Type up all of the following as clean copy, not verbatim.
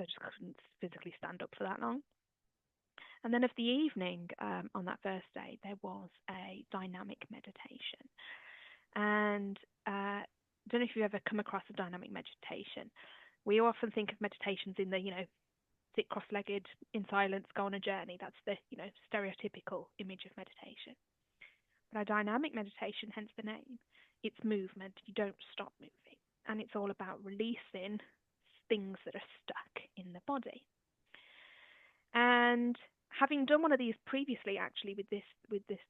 I just couldn't physically stand up for that long. And then of the evening, on that first day, there was a dynamic meditation. And I don't know if you've ever come across a dynamic meditation. We often think of meditations in the, sit cross-legged in silence, go on a journey. That's the, stereotypical image of meditation. But a dynamic meditation, hence the name, it's movement. You don't stop moving. And it's all about releasing things that are stuck in the body. And having done one of these previously, actually, with this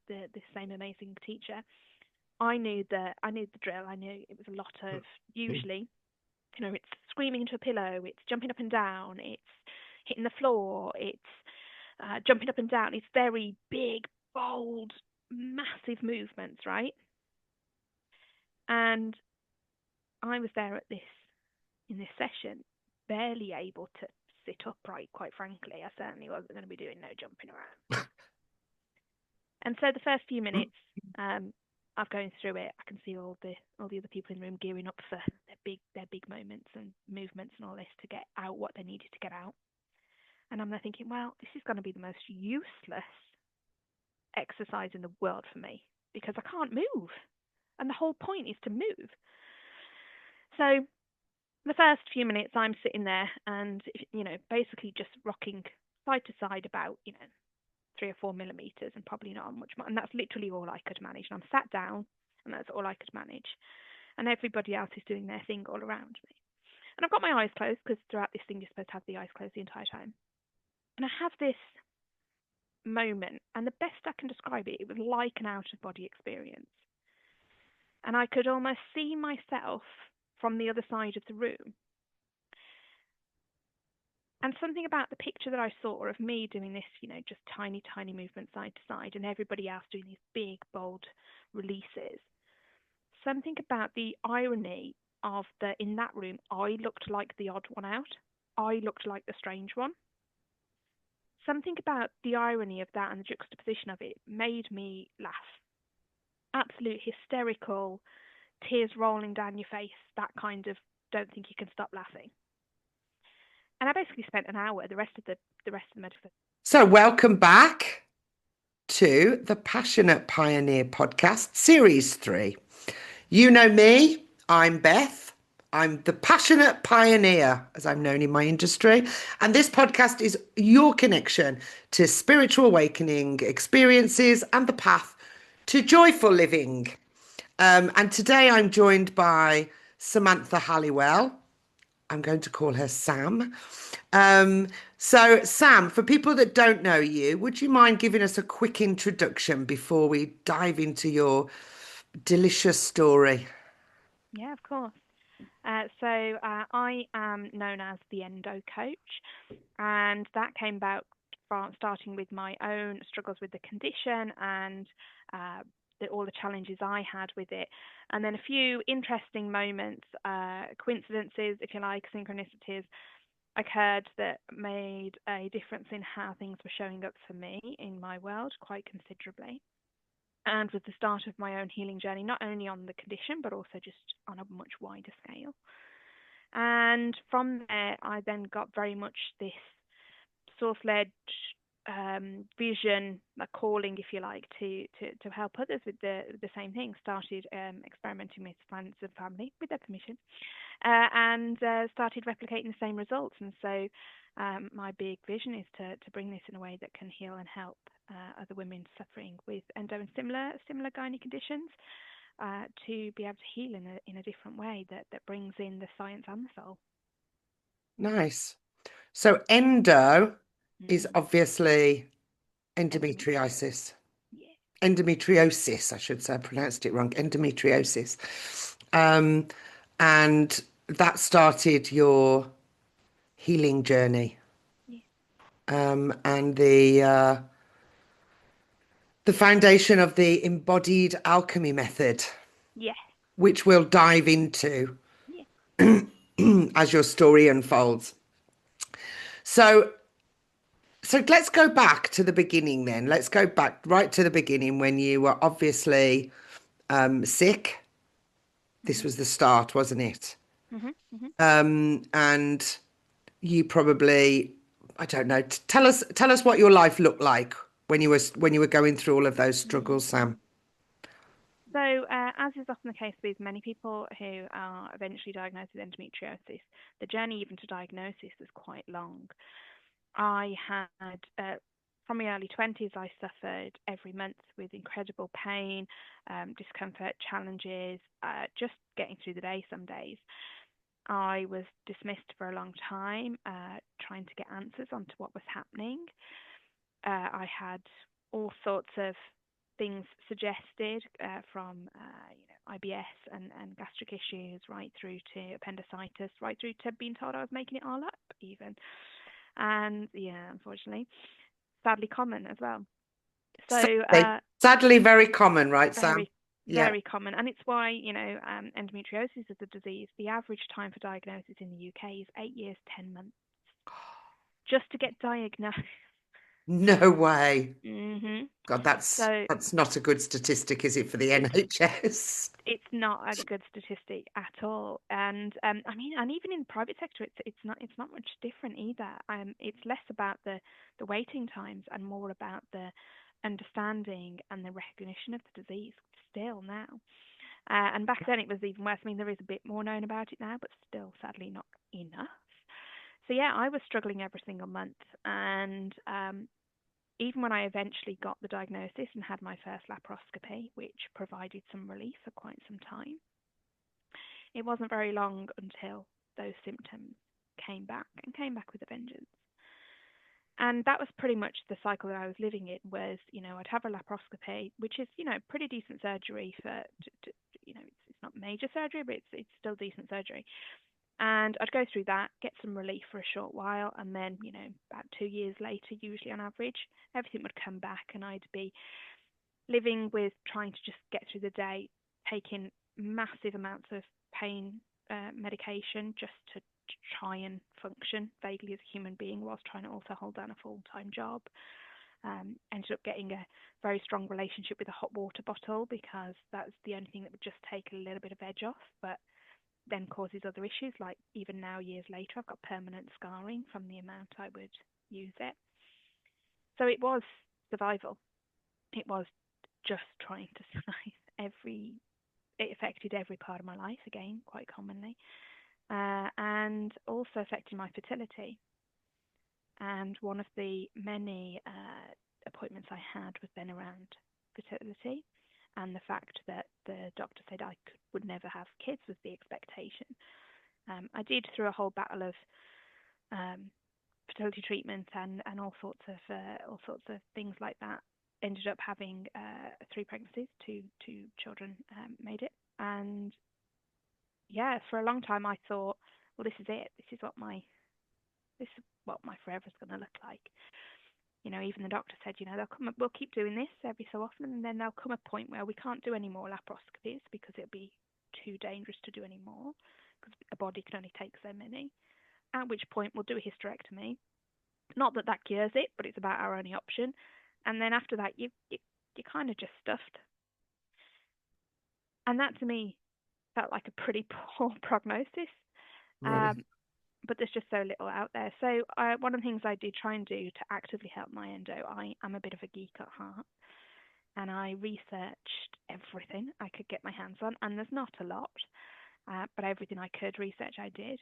same amazing teacher, I knew the drill. I knew it was a lot of, usually, it's screaming into a pillow, it's jumping up and down, it's hitting the floor, it's jumping up and down. It's very big, bold, massive movements, right? And I was there in this session, barely able to sit upright, quite frankly. I certainly wasn't going to be doing no jumping around. And so the first few minutes, of going through it, I can see all the other people in the room gearing up for their big moments and movements and all this to get out what they needed to get out. And I'm there thinking, well, this is going to be the most useless exercise in the world for me because I can't move. And the whole point is to move. So the first few minutes I'm sitting there and, basically just rocking side to side about, 3 or 4 millimeters and probably not much more. And that's literally all I could manage. And I'm sat down and that's all I could manage. And everybody else is doing their thing all around me. And I've got my eyes closed because throughout this thing you're supposed to have the eyes closed the entire time. And I have this moment, and the best I can describe it, it was like an out-of-body experience. And I could almost see myself from the other side of the room. And something about the picture that I saw of me doing this, just tiny, tiny movements side to side, and everybody else doing these big, bold releases. Something about the irony of in that room, I looked like the odd one out. I looked like the strange one. Something about the irony of that and the juxtaposition of it made me laugh. Absolute hysterical, tears rolling down your face, that kind of don't think you can stop laughing. And I basically spent an hour, the rest of the medical. So welcome back to the Passionate Pioneer podcast, series 3. You know me, I'm Beth. I'm the passionate pioneer, as I'm known in my industry. And this podcast is your connection to spiritual awakening experiences and the path to joyful living. And today I'm joined by Samantha Halliwell. I'm going to call her Sam. So Sam, for people that don't know you, would you mind giving us a quick introduction before we dive into your delicious story? Yeah, of course. So I am known as the Endo Coach, and that came about from starting with my own struggles with the condition and all the challenges I had with it. And then a few interesting moments, coincidences, if you like, synchronicities, occurred that made a difference in how things were showing up for me in my world quite considerably. And with the start of my own healing journey, not only on the condition, but also just on a much wider scale. And from there, I then got very much this source-led vision, a calling, if you like, to help others with the same thing. Started experimenting with friends and family with their permission, and started replicating the same results. And so my big vision is to bring this in a way that can heal and help other women suffering with endo and similar gynae conditions to be able to heal in a different way that brings in the science and the soul. Nice. So endo is obviously endometriosis. Yeah. Endometriosis, I should say. I pronounced it wrong. Endometriosis. And that started your healing journey. Yeah. And the foundation of the Embodied Alchemy Method. Yeah. Which we'll dive into as your story unfolds. So let's go back to the beginning then. Let's go back right to the beginning when you were obviously sick. This was the start, wasn't it? Mm-hmm. Mm-hmm. And you probably, I don't know, tell us what your life looked like when you were going through all of those struggles, Sam. So, as is often the case with many people who are eventually diagnosed with endometriosis, the journey even to diagnosis was quite long. I had, from my early 20s, I suffered every month with incredible pain, discomfort, challenges, just getting through the day some days. I was dismissed for a long time, trying to get answers onto what was happening. I had all sorts of things suggested from IBS and gastric issues, right through to appendicitis, right through to being told I was making it all up, even. And yeah, unfortunately, sadly common as well. So Sadly, very common, right, Sam? very, Yeah. very common. And it's why, endometriosis is a disease. The average time for diagnosis in the UK is 8 years, 10 months, just to get diagnosed. No way. hmm God, that's So that's not a good statistic, is it, for the it's NHS? it's not a good statistic at all. And I mean, and even in the private sector, it's not much different either. It's less about the waiting times and more about the understanding and the recognition of the disease still now. And back then it was even worse. I mean, there is a bit more known about it now, but still, sadly, not enough. So yeah, I was struggling every single month, and even when I eventually got the diagnosis and had my first laparoscopy, which provided some relief for quite some time, it wasn't very long until those symptoms came back and came back with a vengeance. And that was pretty much the cycle that I was living in. Was I'd have a laparoscopy, which is pretty decent surgery for it's not major surgery, but it's still decent surgery. And I'd go through that, get some relief for a short while, and then, about 2 years later, usually on average, everything would come back, and I'd be living with trying to just get through the day, taking massive amounts of pain medication just to try and function vaguely as a human being whilst trying to also hold down a full-time job. Ended up getting a very strong relationship with a hot water bottle because that's the only thing that would just take a little bit of edge off, but then causes other issues, like even now, years later, I've got permanent scarring from the amount I would use it. So it was survival. It was just trying to survive. It affected every part of my life, again, quite commonly, and also affecting my fertility. And one of the many appointments I had was then around fertility, and the fact that the doctor said I would never have kids was the expectation. I did through a whole battle of fertility treatment and all sorts of things like that. Ended up having 3 pregnancies, two children made it, and yeah, for a long time I thought, well, this is it. This is what my forever is going to look like. Even the doctor said, we'll keep doing this every so often, and then there'll come a point where we can't do any more laparoscopies because it'll be too dangerous to do any more because a body can only take so many. At which point we'll do a hysterectomy. Not that that cures it, but it's about our only option. And then after that, you're kind of just stuffed. And that to me felt like a pretty poor prognosis. Really? But there's just so little out there. So one of the things I did try and do to actively help my endo, I am a bit of a geek at heart, and I researched everything I could get my hands on, and there's not a lot, but everything I could research I did.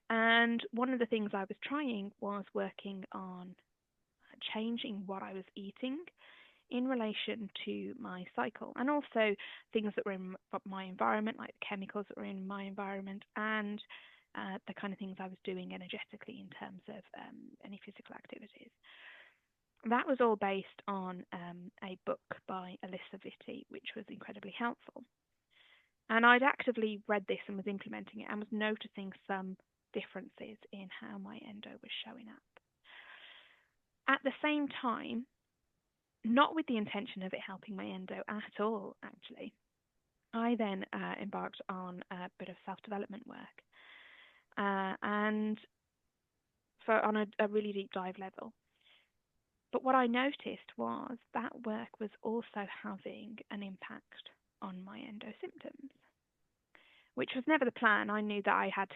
And one of the things I was trying was working on changing what I was eating in relation to my cycle, and also things that were in my environment, like the chemicals that were in my environment, and the kind of things I was doing energetically in terms of any physical activities. That was all based on a book by Alyssa Vitti, which was incredibly helpful. And I'd actively read this and was implementing it and was noticing some differences in how my endo was showing up. At the same time, not with the intention of it helping my endo at all, actually, I then embarked on a bit of self-development work, and on a really deep dive level. But what I noticed was that work was also having an impact on my endo symptoms, which was never the plan. I knew that I had,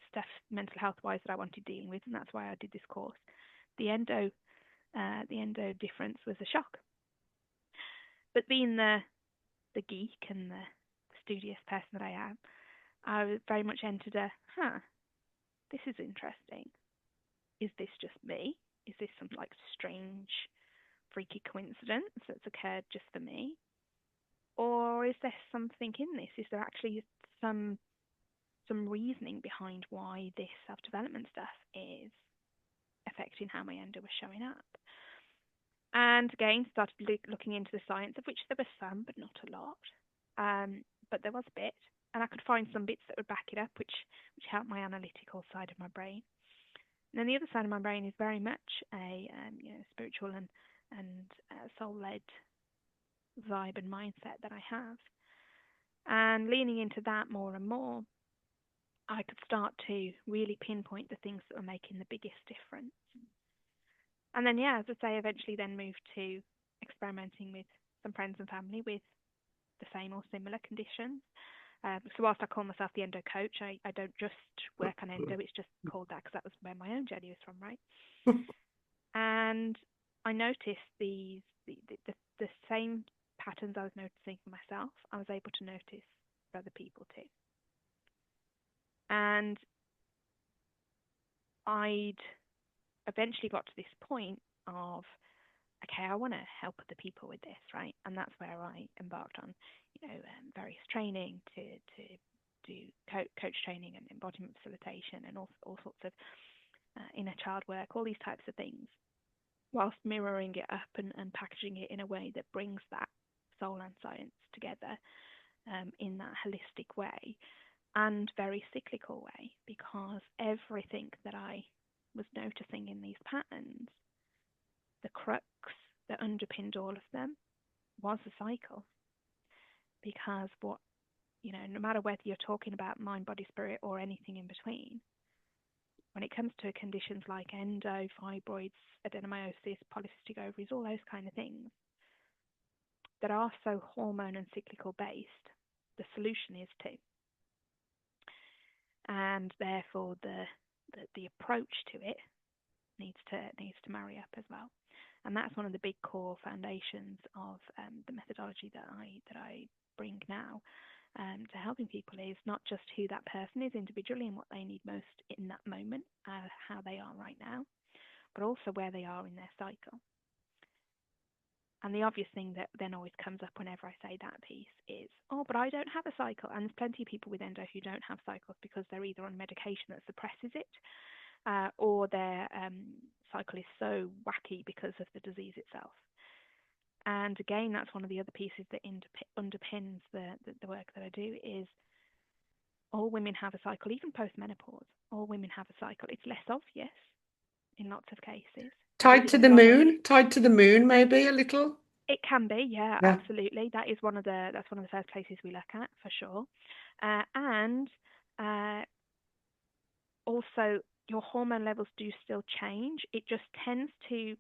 stuff mental health-wise that I wanted dealing with, and that's why I did this course. The endo difference was a shock. But being the geek and the studious person that I am, I very much entered this is interesting. Is this just me? Is this some like strange, freaky coincidence that's occurred just for me? Or is there something in this? Is there actually some reasoning behind why this self-development stuff is affecting how my endo was showing up? And again, started looking into the science, of which there was some, but not a lot. But there was a bit, and I could find some bits that would back it up, which helped my analytical side of my brain. And then the other side of my brain is very much a spiritual and soul-led vibe and mindset that I have. And leaning into that more and more, I could start to really pinpoint the things that were making the biggest difference. And then, as I say, eventually then moved to experimenting with some friends and family with the same or similar conditions. So whilst I call myself the Endo Coach, I don't just work on endo. It's just called that because that was where my own journey was from, right? And I noticed the same patterns I was noticing for myself, I was able to notice for other people too. And I'd eventually got to this point of, okay, I want to help other people with this, right? And that's where I embarked on, various training to do coach training and embodiment facilitation and all sorts of inner child work, all these types of things, whilst mirroring it up and packaging it in a way that brings that soul and science together in that holistic way and very cyclical way, because everything that I was noticing in these patterns, the crux that underpinned all of them was a cycle. Because no matter whether you're talking about mind, body, spirit, or anything in between, when it comes to conditions like endo, fibroids, adenomyosis, polycystic ovaries, all those kind of things that are so hormone and cyclical based, the solution is too. And therefore the approach to it needs to marry up as well. And that's one of the big core foundations of the methodology that I bring now to helping people, is not just who that person is individually and what they need most in that moment, how they are right now, but also where they are in their cycle. And the obvious thing that then always comes up whenever I say that piece is, but I don't have a cycle. And there's plenty of people with endo who don't have cycles because they're either on medication that suppresses it, or their cycle is so wacky because of the disease itself. And again, that's one of the other pieces that underpins the work that I do, is all women have a cycle, even post-menopause. All women have a cycle. It's less obvious in lots of cases. Tied to the moon, maybe a little. It can be, yeah, absolutely. That's one of the first places we look at for sure. And also, your hormone levels do still change. It just tends to,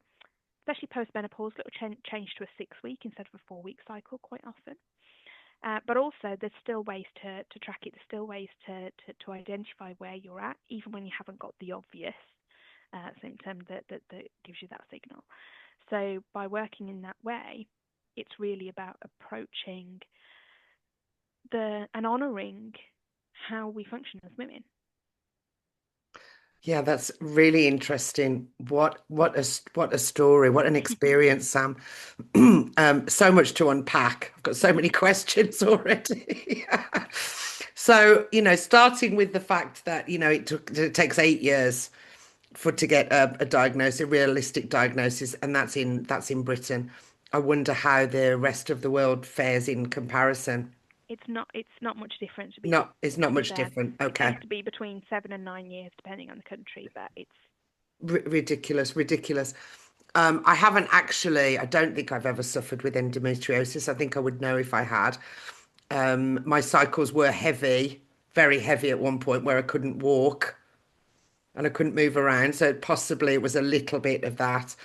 especially post-menopause, it'll change to a 6-week instead of a 4-week cycle quite often. But also, there's still ways to track it. There's still ways to identify where you're at, even when you haven't got the obvious symptom that gives you that signal. So by working in that way, it's really about approaching and honouring how we function as women. Yeah, that's really interesting. What a story, what an experience, Sam. So much to unpack. I've got so many questions already. So, starting with the fact that, it takes 8 years to get a diagnosis, a realistic diagnosis, and that's in Britain. I wonder how the rest of the world fares in comparison. It's not much different. It's not much different. Okay. It tends to be between 7 and 9 years, depending on the country, but it's ridiculous. I don't think I've ever suffered with endometriosis. I think I would know if I had. My cycles were heavy, very heavy at one point, where I couldn't walk and I couldn't move around. So possibly it was a little bit of that.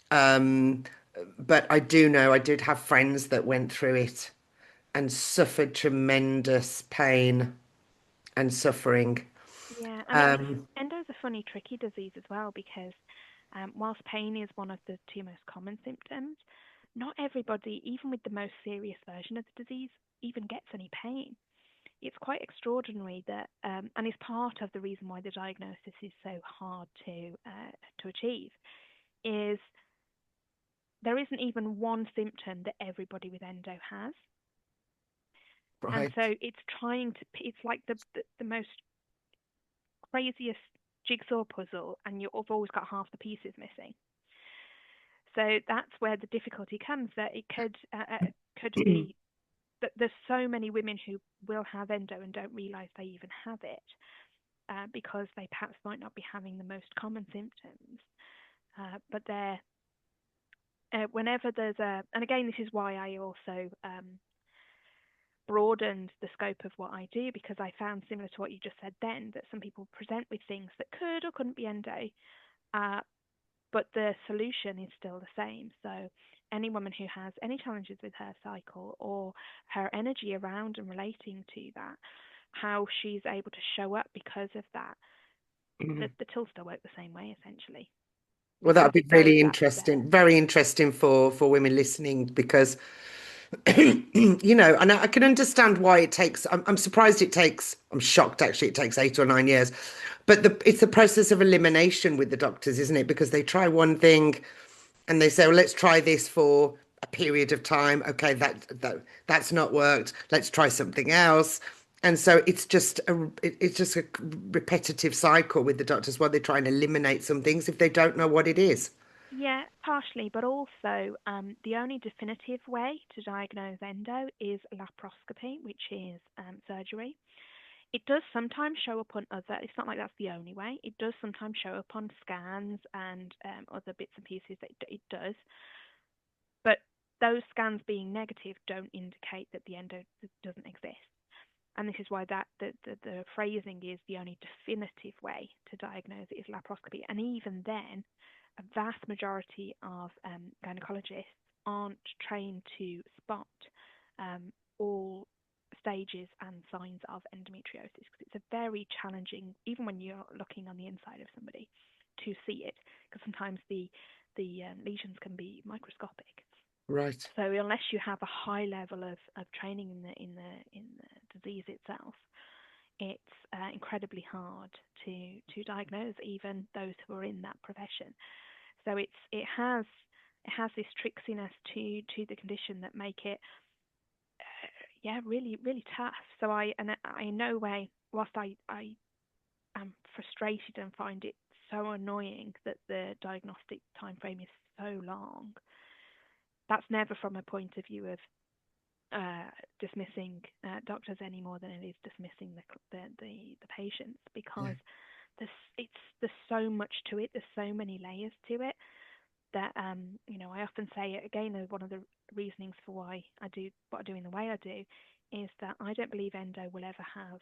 But I do know I did have friends that went through it and suffered tremendous pain. and suffering. Yeah, I mean, Um, endo's a funny, tricky disease as well because whilst pain is one of the two most common symptoms, not everybody, even with the most serious version of the disease, even gets any pain. It's quite extraordinary that, and is part of the reason why the diagnosis is so hard to achieve, is there isn't even one symptom that everybody with endo has. And right. so it's like the most craziest jigsaw puzzle, and you've always got half the pieces missing. So that's where the difficulty comes. That it could be that there's so many women who will have endo and don't realise they even have it because they perhaps might not be having the most common symptoms, but they're whenever there's and again, this is why I also broadened the scope of what I do, because I found, similar to what you just said then, that some people present with things that could or couldn't be endo, but the solution is still the same. So any woman who has any challenges with her cycle or her energy around and relating to that, how she's able to show up because of that, the tools still work the same way, essentially, Well, that because would be it knows really that's there. interesting, very interesting for women listening because, and I can understand why it takes. I'm surprised it takes. I'm shocked actually. It takes 8 or 9 years, but it's the process of elimination with the doctors, isn't it? Because they try one thing, and they say, "Well, let's try this for a period of time. Okay, that's not worked. Let's try something else." And so it's just a repetitive cycle with the doctors while they try and eliminate some things if they don't know what it is. Yeah, partially, but also the only definitive way to diagnose endo is laparoscopy, which is surgery. It does sometimes show up on other, it's not like that's the only way. It does sometimes show up on scans and other bits and pieces that it does. But those scans being negative don't indicate that the endo doesn't exist. And this is why the phrasing is the only definitive way to diagnose it is laparoscopy. And even then, a vast majority of gynecologists aren't trained to spot all stages and signs of endometriosis, because it's a very challenging, even when you're looking on the inside of somebody, to see it, because sometimes the lesions can be microscopic. Right. So unless you have a high level of training in the disease itself, it's incredibly hard to diagnose even those who are in that profession. So it has this tricksiness to the condition that make it yeah, really really tough. So I in no way, whilst I am frustrated and find it so annoying that the diagnostic time frame is so long, that's never from a point of view of dismissing doctors any more than it is dismissing the patients, Yeah. because there's so much to it. There's so many layers to it that I often say again, one of the reasonings for why I do what I do in the way I do is that I don't believe endo will ever have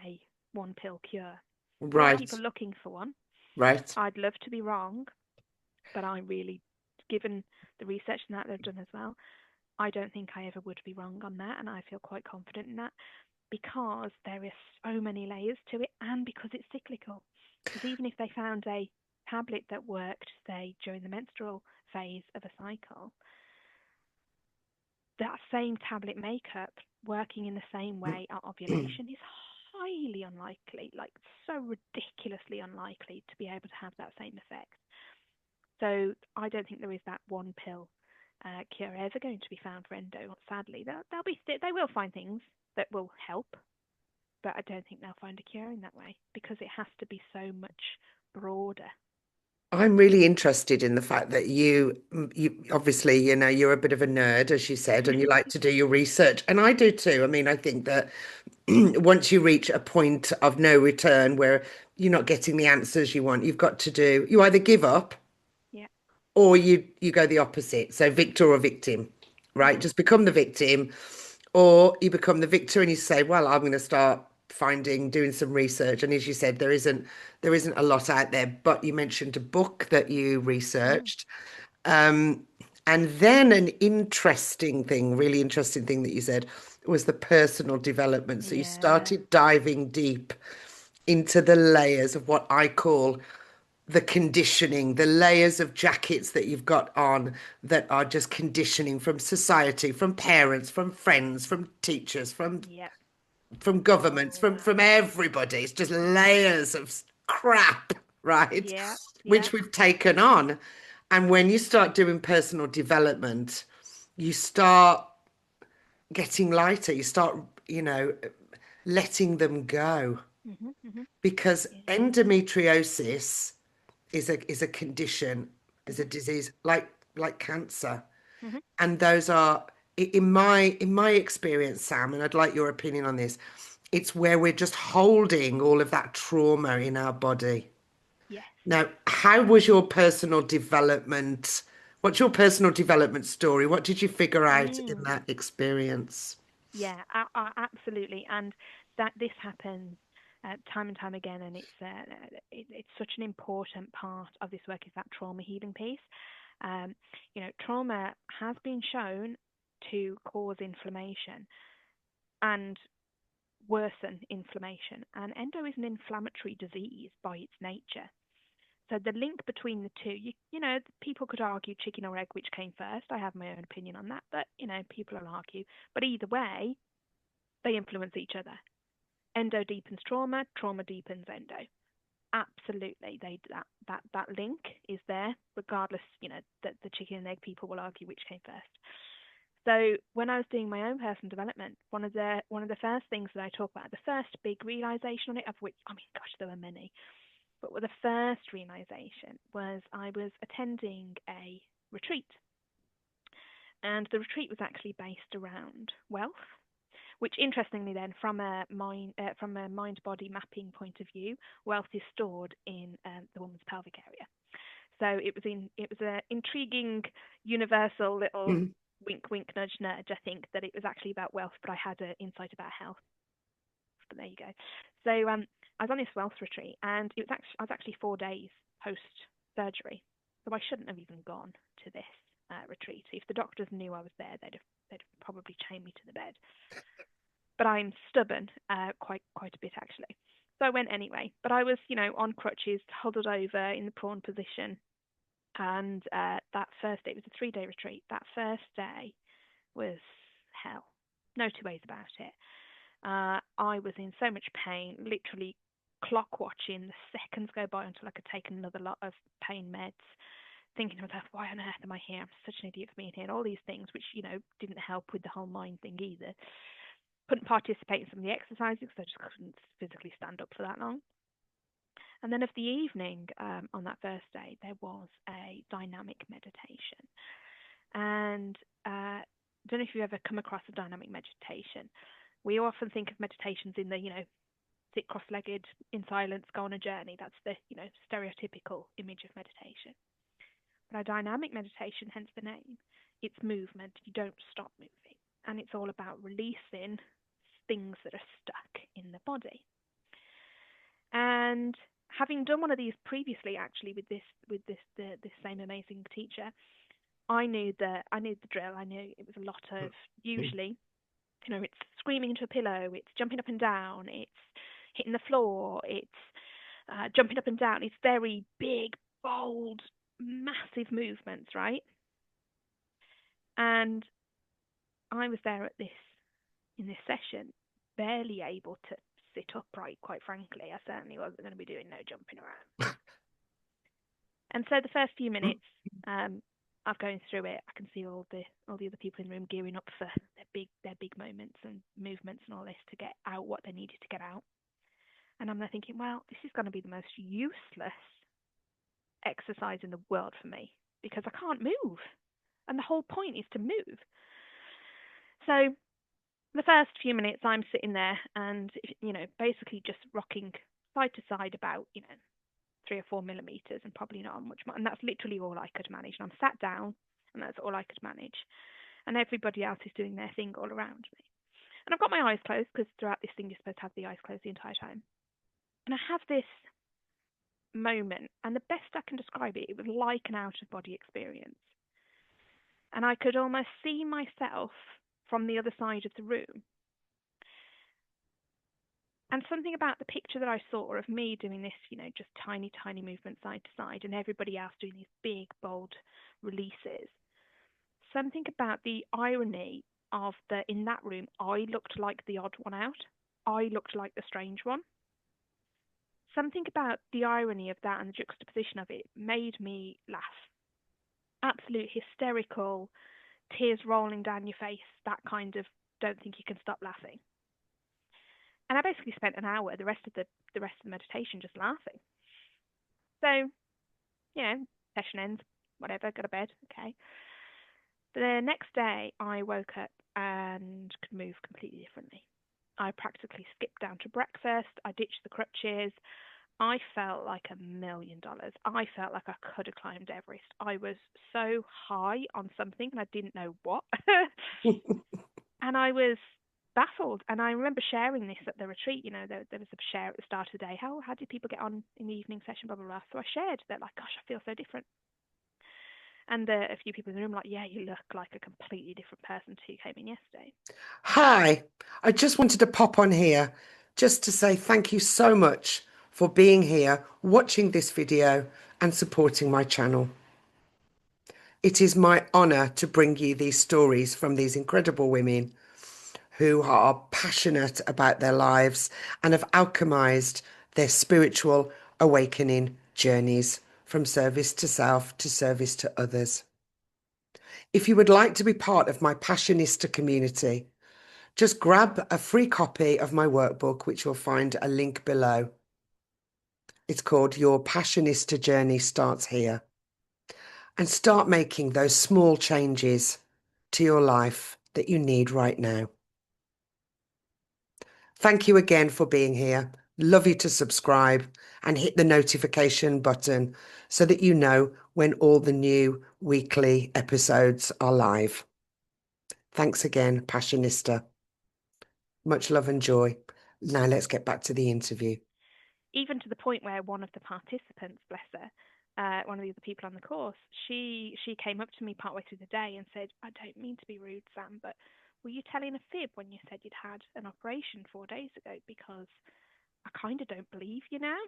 a one pill cure. A lot of Right. people are looking for one. Right. I'd love to be wrong, but I really, given the research and that they've done as well, I don't think I ever would be wrong on that, and I feel quite confident in that, because there is so many layers to it, and because it's cyclical. Because even if they found a tablet that worked, say, during the menstrual phase of a cycle, that same tablet makeup working in the same way at ovulation is highly unlikely, like so ridiculously unlikely to be able to have that same effect. So I don't think there is that one pill cure ever going to be found for endo. Sadly, they will find things that will help, but I don't think they'll find a cure in that way, because it has to be so much broader. I'm really interested in the fact that you obviously, you're a bit of a nerd, as you said, and you like to do your research. And I do too. I mean, I think that once you reach a point of no return where you're not getting the answers you want, you either give up Yeah. or you go the opposite. So victor or victim, right? Yeah. Just become the victim, or you become the victor and you say, well, I'm going to start doing some research. And as you said, there isn't a lot out there, but you mentioned a book that you Mm. researched. Um, and then an really interesting thing that you said was the personal development. So you Yeah. started diving deep into the layers of what I call the conditioning, the layers of jackets that you've got on that are just conditioning from society, from parents, from friends, from teachers, Yep. from governments, All that. from everybody. It's just layers of crap, right? Yeah. Yeah. Which we've taken on. And when you start doing personal development, you start getting lighter. You start, you know, letting them go. Mhm. Mhm. Because Yeah. endometriosis is a condition, is a Mhm. disease like cancer. Mhm. And those are in my experience, Sam, and I'd like your opinion on this, it's where we're just holding all of that trauma in our body. Yes. Now, how was your personal development? What's your personal development story? What did you figure out in Mm. that experience? Yeah. Absolutely. And that this happens time and time again, and it's such an important part of this work is that trauma healing piece. Um, trauma has been shown to cause inflammation and worsen inflammation, and endo is an inflammatory disease by its nature. So the link between the two, people could argue chicken or egg which came first. I have my own opinion on that, but people will argue. But either way, they influence each other. Endo deepens trauma, trauma deepens endo. Absolutely, that link is there, regardless. That the chicken and egg people will argue which came first. So when I was doing my own personal development, one of the first things that I talk about, the first big realization on it, of which, I mean, gosh, there were many, but the first realization was I was attending a retreat, and the retreat was actually based around wealth. Which, interestingly, then, from a mind-body mapping point of view, wealth is stored in the woman's pelvic area. So it was an intriguing, universal little Mm. wink, wink, nudge, nudge. I think that it was actually about wealth, but I had an insight about health. But there you go. So I was on this wealth retreat, and I was actually 4 days post surgery, so I shouldn't have even gone to this retreat. If the doctors knew I was there, they'd have probably chained me to the bed. But I'm stubborn, quite a bit actually. So I went anyway. But I was, on crutches, huddled over in the prawn position. And that first day, it was a 3-day retreat. That first day was hell. No two ways about it. I was in so much pain, literally clock watching. The seconds go by until I could take another lot of pain meds. Thinking to myself, why on earth am I here? I'm such an idiot for being here. And all these things, which, didn't help with the whole mind thing either. Couldn't participate in some of the exercises because I just couldn't physically stand up for that long. And then of the evening, on that first day, there was a dynamic meditation. And I don't know if you've ever come across a dynamic meditation. We often think of meditations in the, sit cross-legged in silence, go on a journey. That's the, stereotypical image of meditation. But a dynamic meditation, hence the name, it's movement. You don't stop moving. And it's all about releasing things that are stuck in the body. And having done one of these previously, actually, with this same amazing teacher, I knew the drill. I knew it was a lot of, usually, it's screaming into a pillow, it's jumping up and down, it's hitting the floor, it's jumping up and down. It's very big, bold, massive movements, right? And I was there in this session, barely able to sit upright, quite frankly. I certainly wasn't going to be doing no jumping around. And so the first few minutes of going through it, I can see all the other people in the room gearing up for their big moments and movements and all this to get out what they needed to get out. And I'm there thinking, well, this is going to be the most useless exercise in the world for me because I can't move. And the whole point is to move. So the first few minutes I'm sitting there and, basically just rocking side to side about, 3 or 4 millimeters and probably not much more. And that's literally all I could manage. And I'm sat down and that's all I could manage. And everybody else is doing their thing all around me. And I've got my eyes closed because throughout this thing you're supposed to have the eyes closed the entire time. And I have this moment, and the best I can describe it, it was like an out-of-body experience. And I could almost see myself from the other side of the room. And something about the picture that I saw of me doing this, just tiny, tiny movements side to side, and everybody else doing these big, bold releases. Something about the irony of in that room, I looked like the odd one out. I looked like the strange one. Something about the irony of that and the juxtaposition of it made me laugh. Absolute hysterical, tears rolling down your face, that kind of don't think you can stop laughing. And I basically spent an hour, the rest of the meditation, just laughing. So, session ends, whatever, go to bed, okay. The next day, I woke up and could move completely differently. I practically skipped down to breakfast. I ditched the crutches. I felt like $1 million. I felt like I could have climbed Everest. I was so high on something and I didn't know what. And I was baffled. And I remember sharing this at the retreat. There was a share at the start of the day. How did people get on in the evening session, blah, blah, blah. So I shared that, like, gosh, I feel so different. And a few people in the room were like, yeah, you look like a completely different person to who came in yesterday. Hi, I just wanted to pop on here just to say thank you so much for being here, watching this video and supporting my channel. It is my honor to bring you these stories from these incredible women who are passionate about their lives and have alchemized their spiritual awakening journeys from service to self to service to others. If you would like to be part of my Passionista community, just grab a free copy of my workbook, which you'll find a link below. It's called Your Passionista Journey Starts Here. And start making those small changes to your life that you need right now. Thank you again for being here. Love you to subscribe and hit the notification button so that you know when all the new weekly episodes are live. Thanks again, Passionista. Much love and joy. Now let's get back to the interview. Even to the point where one of the participants, bless her, one of the other people on the course, she came up to me partway through the day and said, I don't mean to be rude, Sam, but were you telling a fib when you said you'd had an operation 4 days ago? Because I kind of don't believe you now.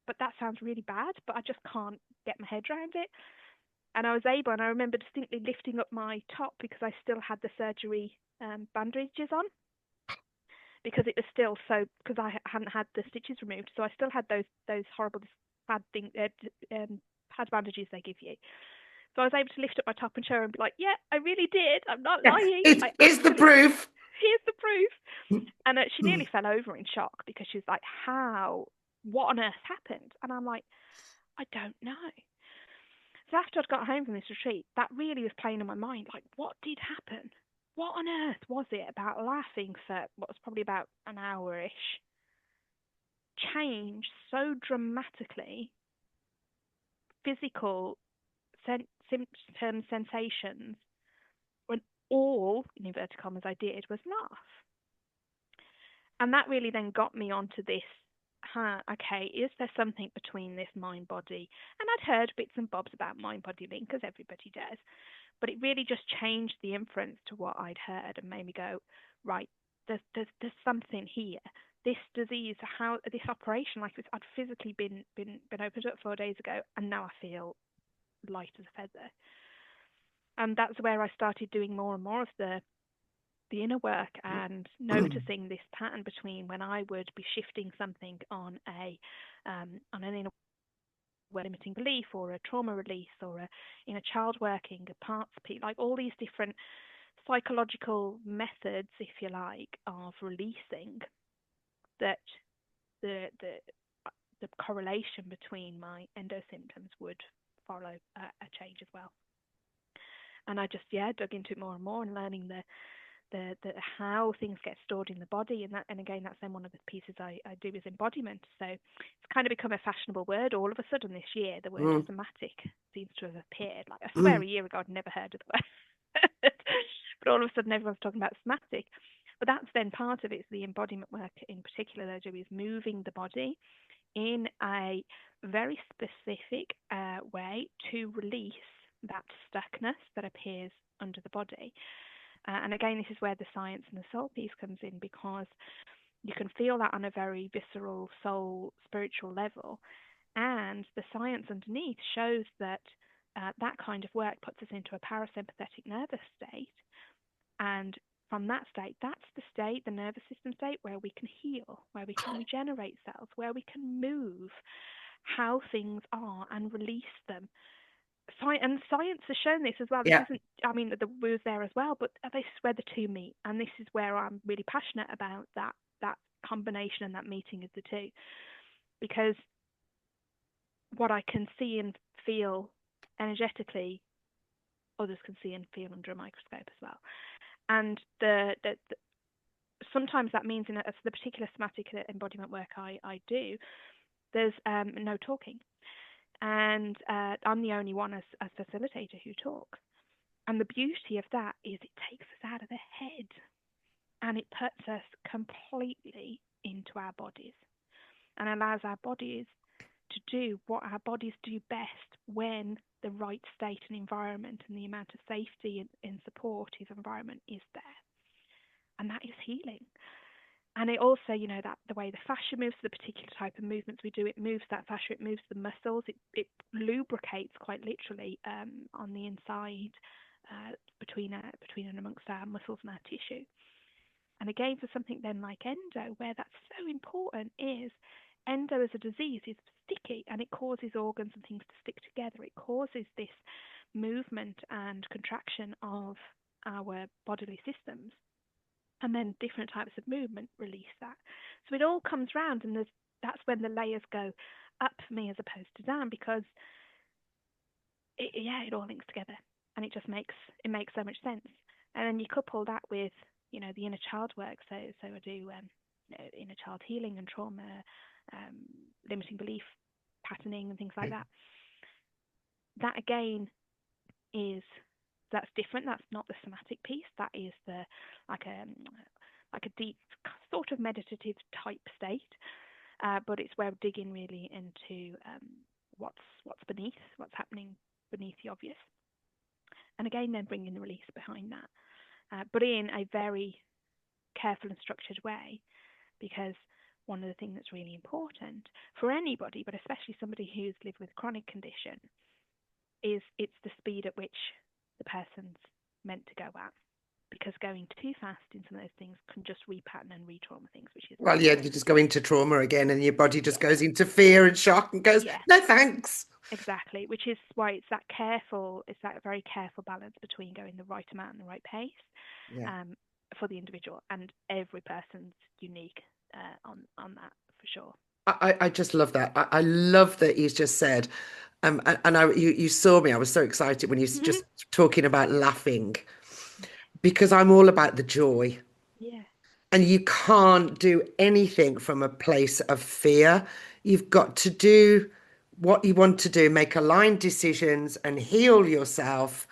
But that sounds really bad, but I just can't get my head around it. And I was able, and I remember distinctly lifting up my top because I still had the surgery bandages on. Because it was still because I hadn't had the stitches removed, so I still had those horrible pad bandages they give you. So I was able to lift up my top and show her and be like, yeah, I really did. I'm not lying. Here's the proof. Here's the proof. And she nearly fell over in shock because she was like, what on earth happened? And I'm like, I don't know. So after I'd got home from this retreat, that really was playing in my mind, like, what did happen? What on earth was it about laughing for what was probably about an hour-ish change so dramatically physical symptom sensations when all, in inverted commas, I did was laugh? And that really then got me onto this, okay, is there something between this mind-body? And I'd heard bits and bobs about mind-body link, as everybody does. But it really just changed the inference to what I'd heard and made me go, right, there's something here. This disease, this operation, like this, I'd physically been opened up 4 days ago, and now I feel light as a feather. And that's where I started doing more and more of the inner work and noticing this pattern between when I would be shifting something on an inner limiting belief or a trauma release or a inner child working, a parts piece, like all these different psychological methods, if you like, of releasing, that the correlation between my endo symptoms would follow a change as well. And I just dug into it more and more and learning the how things get stored in the body, and again that's then one of the pieces I do is embodiment. So it's kind of become a fashionable word all of a sudden this year. The word somatic seems to have appeared. Like I swear a year ago I'd never heard of the word, but all of a sudden everyone's talking about somatic. But that's then part of it. It's the embodiment work in particular that I do is moving the body in a very specific way to release that stuckness that appears under the body. And again, this is where the science and the soul piece comes in, because You can feel that on a very visceral, soul, spiritual level. And the science underneath shows that that kind of work puts us into a parasympathetic nervous state. And from that state, that's the state, the nervous system state, where we can heal, where we can regenerate cells, where we can move how things are and release them. And science has shown this as well. This Yeah. isn't, I mean, the was there as well, but this is where the two meet. And this is where I'm really passionate about that combination and that meeting of the two. Because what I can see and feel energetically, others can see and feel under a microscope as well. And sometimes that means in the particular somatic embodiment work I do, there's no talking. And I'm the only one as facilitator who talks. And the beauty of that is it takes us out of the head and it puts us completely into our bodies and allows our bodies to do what our bodies do best when the right state and environment and the amount of safety and supportive environment is there. And that is healing. And it also, you know, that the way the fascia moves, the particular type of movements we do, it moves that fascia, it moves the muscles, it lubricates quite literally on the inside between and amongst our muscles and our tissue. And again, for something then like endo, where that's so important, is endo as a disease is sticky and it causes organs and things to stick together. It causes this movement and contraction of our bodily systems. And then different types of movement release that. So it all comes round, and that's when the layers go up for me as opposed to down, because it all links together, and it just makes so much sense. And then you couple that with, you know, the inner child work. So I do you know, inner child healing and trauma, limiting belief patterning and things like that. That again that's different. That's not the somatic piece. That is the like a deep sort of meditative type state, but it's where we're digging really into what's beneath, what's happening beneath the obvious, and again then bringing the release behind that, but in a very careful and structured way, because one of the things that's really important for anybody, but especially somebody who's lived with a chronic condition, is it's the speed at which the person's meant to go at, because going too fast in some of those things can just repattern and re-trauma things, which is You just go into trauma again and your body just goes into fear and shock and goes, no thanks. Exactly, which is why it's that very careful balance between going the right amount and the right pace for the individual, and every person's unique on that for sure. I just love that. I love that he's just said, and you saw me. I was so excited when you just talking about laughing, because I'm all about the joy. Yeah. And you can't do anything from a place of fear. You've got to do what you want to do, make aligned decisions and heal yourself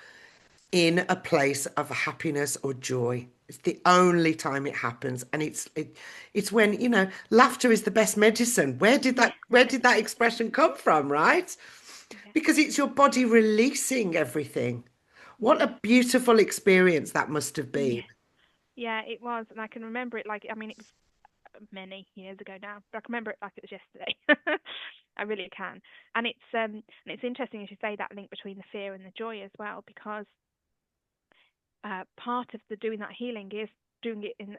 in a place of happiness or joy. It's the only time it happens. And it's when, you know, laughter is the best medicine. Where did that expression come from, right? Because it's your body releasing everything. What a beautiful experience that must have been. Yeah, it was. And I can remember it like, I mean, it was many years ago now, but I can remember it like it was yesterday. I really can. And it's interesting as you say that link between the fear and the joy as well, because part of the doing that healing is doing it in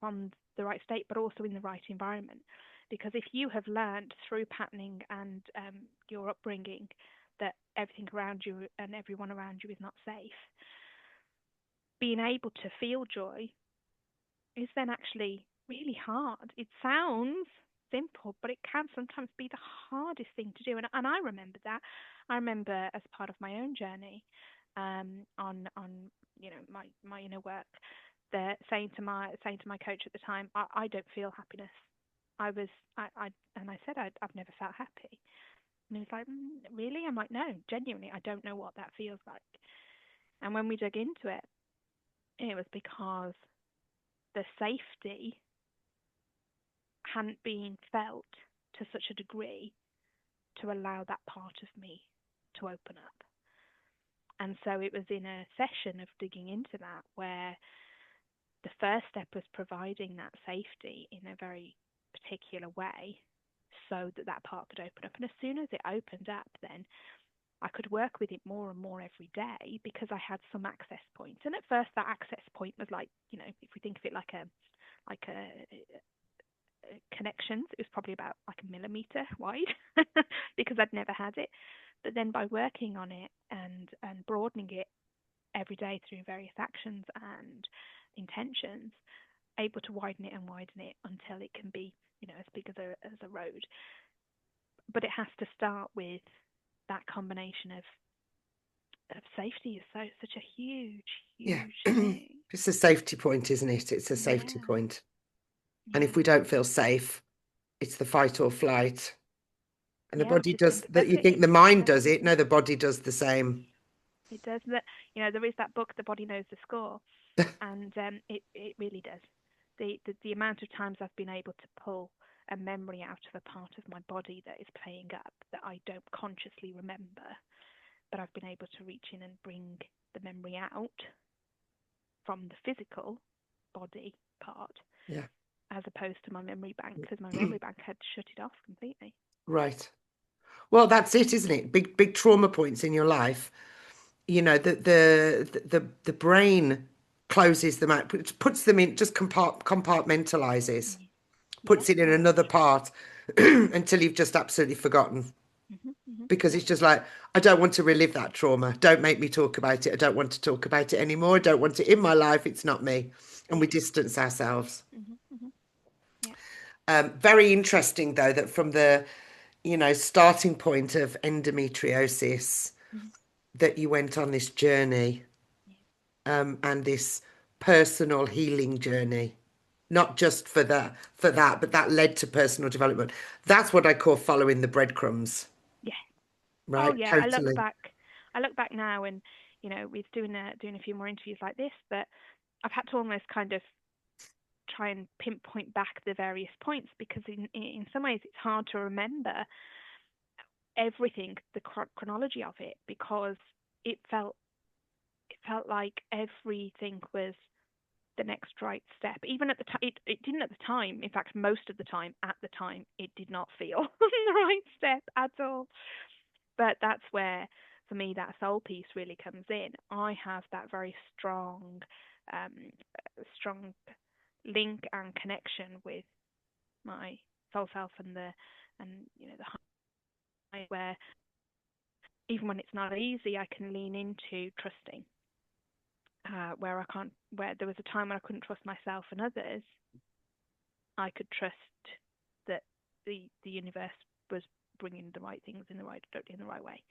from the right state, but also in the right environment. Because if you have learned through patterning and your upbringing that everything around you and everyone around you is not safe, being able to feel joy is then actually really hard. It sounds simple, but it can sometimes be the hardest thing to do. And I remember that. I remember as part of my own journey on you know my inner work, saying to my coach at the time, I don't feel happiness. I said I've never felt happy. And he was like, really? I'm like, no, genuinely, I don't know what that feels like. And when we dug into it, it was because the safety hadn't been felt to such a degree to allow that part of me to open up. And so it was in a session of digging into that where the first step was providing that safety in a very particular way so that that part could open up. And as soon as it opened up, then I could work with it more and more every day because I had some access points. And at first, that access point was like, you know, if we think of it like a connections, it was probably about like a millimeter wide because I'd never had it. But then by working on it and broadening it every day through various actions and intentions, able to widen it until it can be, you know, as big as a road. But it has to start with that combination of safety is such a huge thing. It's a safety point, isn't it? It's a safety point. And if we don't feel safe, it's the fight or flight. And the body does that. You think the mind does it? No, the body does the same. It does. That, you know, there is that book, The Body Knows the Score, and it really does. The amount of times I've been able to pull a memory out of a part of my body that is playing up that I don't consciously remember, but I've been able to reach in and bring the memory out from the physical body part, as opposed to my memory bank, because my memory bank had shut it off completely. Right. Well, that's it, isn't it? Big trauma points in your life. You know, the brain closes them out, puts them in, just compartmentalizes, puts it in another part until you've just absolutely forgotten. Because it's just like, I don't want to relive that trauma. Don't make me talk about it. I don't want to talk about it anymore. I don't want it in my life. It's not me. And we distance ourselves. Very interesting, though, that from the, you know, starting point of endometriosis, that you went on this journey and this personal healing journey. Not just for that, but that led to personal development. That's what I call following the breadcrumbs. Yeah. Right. Oh yeah. Totally. I look back now, and you know, we're doing a few more interviews like this, but I've had to almost kind of try and pinpoint back the various points, because in some ways it's hard to remember everything, the chronology of it, because it felt like everything was the next right step. Even at the time, it didn't at the time. In fact, most of the time, at the time, it did not feel the right step at all. But that's where, for me, that soul piece really comes in. I have that very strong link and connection with my soul self and you know, the high, where even when it's not easy, I can lean into trusting. Where there was a time when I couldn't trust myself and others, I could trust that the universe was bringing the right things in the right way.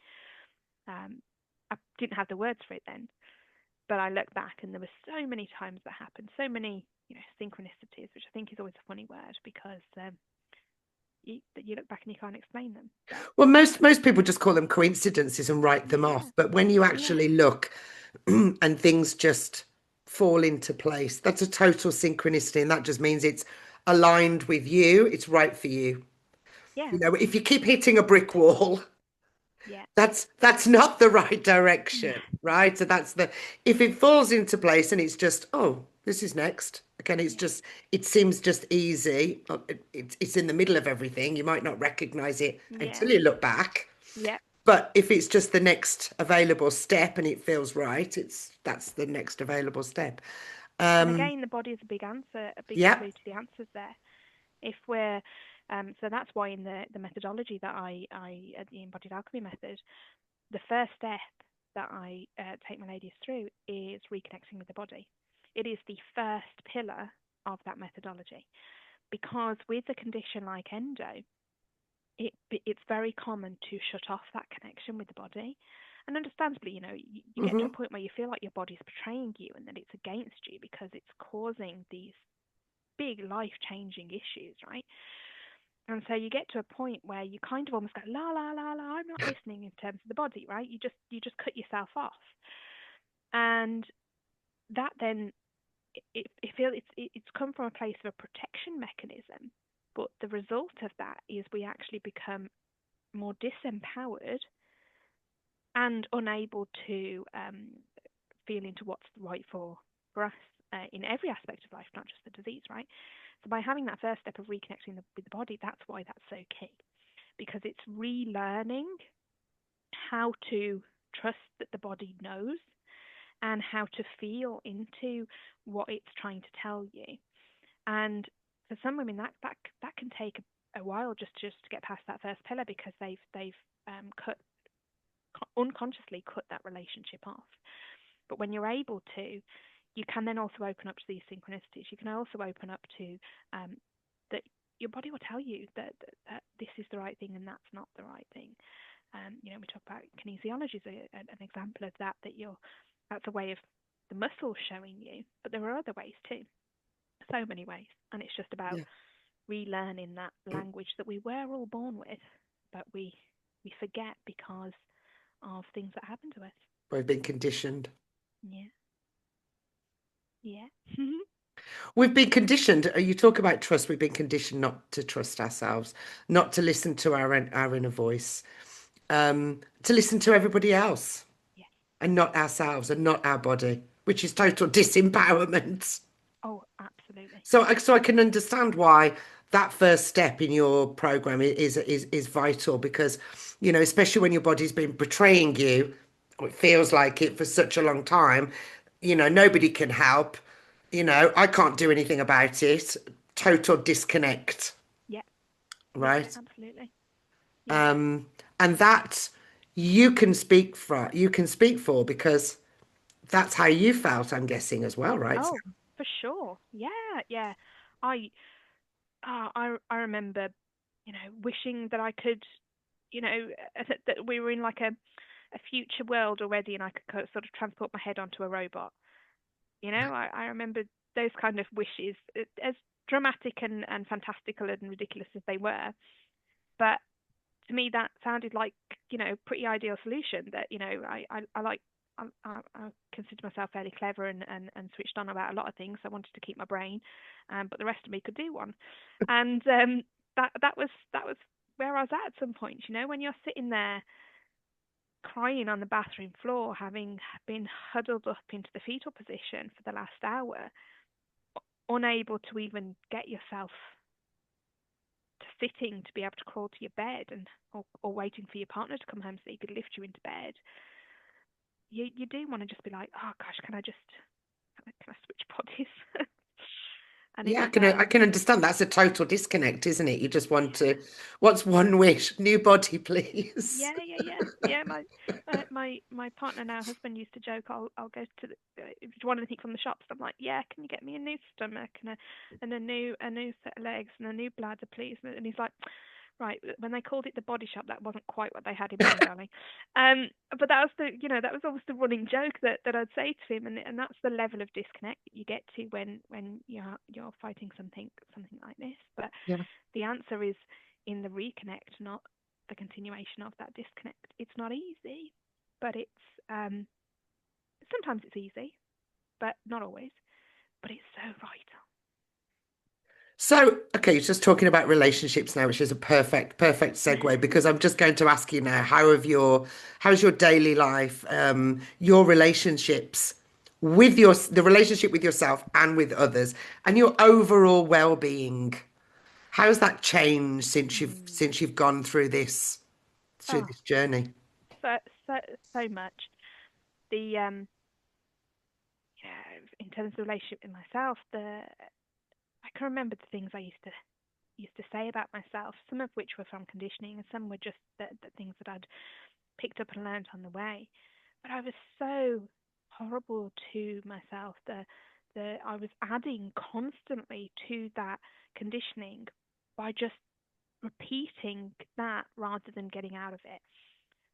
I didn't have the words for it then, but I look back and there were so many times that happened, so many, you know, synchronicities, which I think is always a funny word, because you look back and you can't explain them. Well, most people just call them coincidences and write them off. But when you actually look and things just fall into place, that's a total synchronicity, and that just means it's aligned with you. It's right for you. Yeah. You know, if you keep hitting a brick wall, that's not the right direction, right? So if it falls into place and it's just, oh, this is next. Again, it seems just easy. It's in the middle of everything. You might not recognize it until you look back. Yeah. But if it's just the next available step and it feels right, that's the next available step. And again, the body is a big answer, a big clue to the answers there. If we're so that's why in the methodology that I the Embodied Alchemy Method, the first step that I take my ladies through is reconnecting with the body. It is the first pillar of that methodology, because with a condition like endo, it's very common to shut off that connection with the body. And understandably, you know, you get to a point where you feel like your body's betraying you and that it's against you because it's causing these big life-changing issues, right? And so you get to a point where you kind of almost go, la, la, la, la, I'm not listening in terms of the body, right? You just cut yourself off. And that then, it's come from a place of a protection mechanism. But the result of that is we actually become more disempowered and unable to feel into what's right for us in every aspect of life, not just the disease, right? So by having that first step of reconnecting with the body, that's why that's so key, because it's relearning how to trust that the body knows and how to feel into what it's trying to tell you. And for some women, that can take a while just to get past that first pillar, because they've unconsciously cut that relationship off. But when you're able to, you can then also open up to these synchronicities. You can also open up to that your body will tell you that this is the right thing and that's not the right thing. We talk about kinesiology as an example of that. That's a way of the muscles showing you, but there are other ways too. So many ways, and it's just about relearning that language that we were all born with, but we forget because of things that happen to us. We've been conditioned. Yeah. We've been conditioned. You talk about trust. We've been conditioned not to trust ourselves, not to listen to our inner voice, to listen to everybody else, and not ourselves, and not our body, which is total disempowerment. Oh, absolutely. So I can understand why that first step in your program is vital, because, especially when your body's been betraying you, or it feels like it for such a long time, nobody can help. I can't do anything about it. Total disconnect. Yeah. Right. Yeah, absolutely. Yeah. And that you can speak for, because that's how you felt, I'm guessing, as well, right? Oh, for sure. Yeah. I remember, wishing that I could, that we were in like a future world already, and I could sort of transport my head onto a robot. I remember those kind of wishes, as dramatic and fantastical and ridiculous as they were. But to me, that sounded like, pretty ideal solution. That, I consider myself fairly clever and switched on about a lot of things. I wanted to keep my brain, but the rest of me could do one. And that was where I was at some point. When you're sitting there crying on the bathroom floor, having been huddled up into the fetal position for the last hour, unable to even get yourself to sitting to be able to crawl to your bed, or waiting for your partner to come home so he could lift you into bed. You do want to just be like, oh gosh, can I switch bodies? And yeah, I can understand. That's a total disconnect, isn't it? You just want to, what's one wish? New body, please. Yeah. My partner now, husband, used to joke, I'll go to if you want anything from the shops, I'm like, yeah, can you get me a new stomach and a new set of legs and a new bladder, please? And he's like, right. When they called it the body shop, that wasn't quite what they had in mind, darling. But that was that was always the running joke that I'd say to him, and that's the level of disconnect that you get to when you're fighting something like this. But the answer is in the reconnect, not the continuation of that disconnect. It's not easy, but it's sometimes it's easy, but not always. But it's so vital. So, okay, you're just talking about relationships now, which is a perfect segue, because I'm just going to ask you now, how's your daily life, your relationships with the relationship with yourself and with others, and your overall well-being? How's that changed since you've gone through this journey? So much. The in terms of relationship with myself, I can remember the things I used to say about myself, some of which were from conditioning, and some were just the things that I'd picked up and learned on the way. But I was so horrible to myself. I was adding constantly to that conditioning by just repeating that rather than getting out of it.